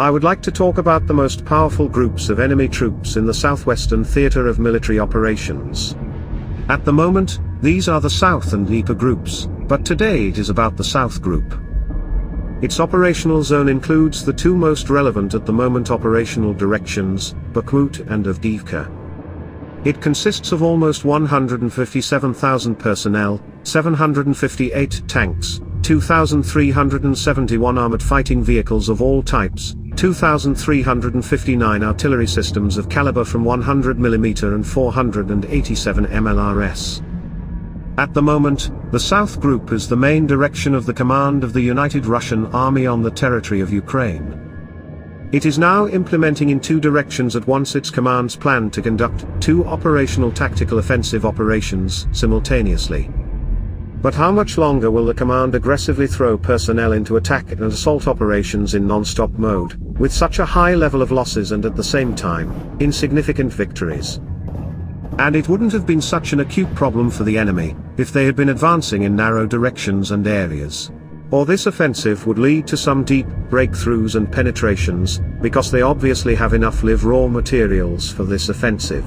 I would like to talk about the most powerful groups of enemy troops in the southwestern theater of military operations. At the moment, these are the South and Dnieper groups, but today it is about the South Group. Its operational zone includes the two most relevant at the moment operational directions, Bakhmut and Avdiivka. It consists of almost 157,000 personnel, 758 tanks, 2,371 armored fighting vehicles of all types, 2,359 artillery systems of caliber from 100mm and 487 MLRS. At the moment, the South Group is the main direction of the command of the United Russian Army on the territory of Ukraine. It is now implementing in two directions at once its command's plan to conduct two operational tactical offensive operations simultaneously. But how much longer will the command aggressively throw personnel into attack and assault operations in non-stop mode, with such a high level of losses and at the same time, insignificant victories? And it wouldn't have been such an acute problem for the enemy, if they had been advancing in narrow directions and areas. Or this offensive would lead to some deep breakthroughs and penetrations, because they obviously have enough live raw materials for this offensive.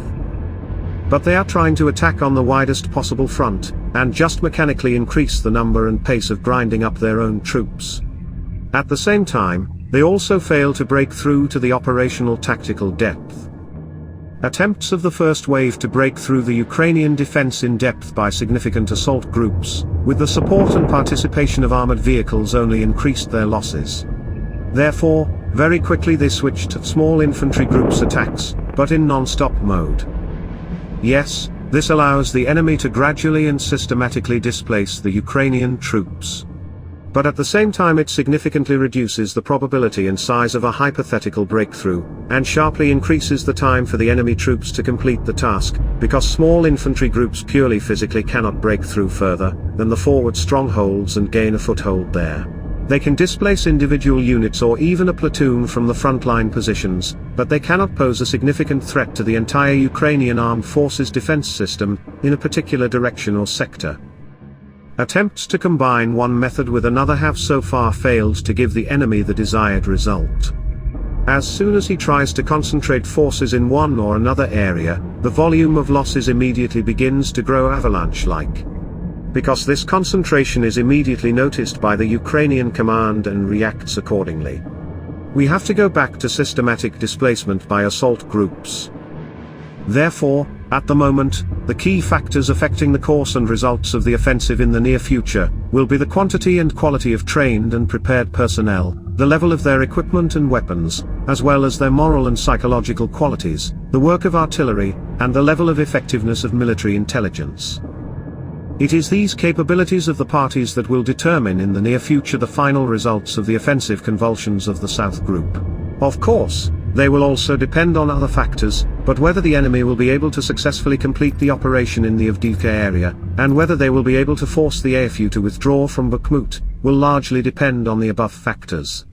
But they are trying to attack on the widest possible front, and just mechanically increase the number and pace of grinding up their own troops. At the same time, they also fail to break through to the operational tactical depth. Attempts of the first wave to break through the Ukrainian defense in depth by significant assault groups, with the support and participation of armored vehicles, only increased their losses. Therefore, very quickly they switched to small infantry groups attacks, but in non-stop mode. Yes, this allows the enemy to gradually and systematically displace the Ukrainian troops. But at the same time it significantly reduces the probability and size of a hypothetical breakthrough, and sharply increases the time for the enemy troops to complete the task, because small infantry groups purely physically cannot break through further than the forward strongholds and gain a foothold there. They can displace individual units or even a platoon from the frontline positions, but they cannot pose a significant threat to the entire Ukrainian armed forces defense system, in a particular direction or sector. Attempts to combine one method with another have so far failed to give the enemy the desired result. As soon as he tries to concentrate forces in one or another area, the volume of losses immediately begins to grow avalanche-like. Because this concentration is immediately noticed by the Ukrainian command and reacts accordingly. We have to go back to systematic displacement by assault groups. Therefore, at the moment, the key factors affecting the course and results of the offensive in the near future will be the quantity and quality of trained and prepared personnel, the level of their equipment and weapons, as well as their moral and psychological qualities, the work of artillery, and the level of effectiveness of military intelligence. It is these capabilities of the parties that will determine in the near future the final results of the offensive convulsions of the South Group. Of course, they will also depend on other factors, but whether the enemy will be able to successfully complete the operation in the Avdiivka area, and whether they will be able to force the AFU to withdraw from Bakhmut, will largely depend on the above factors.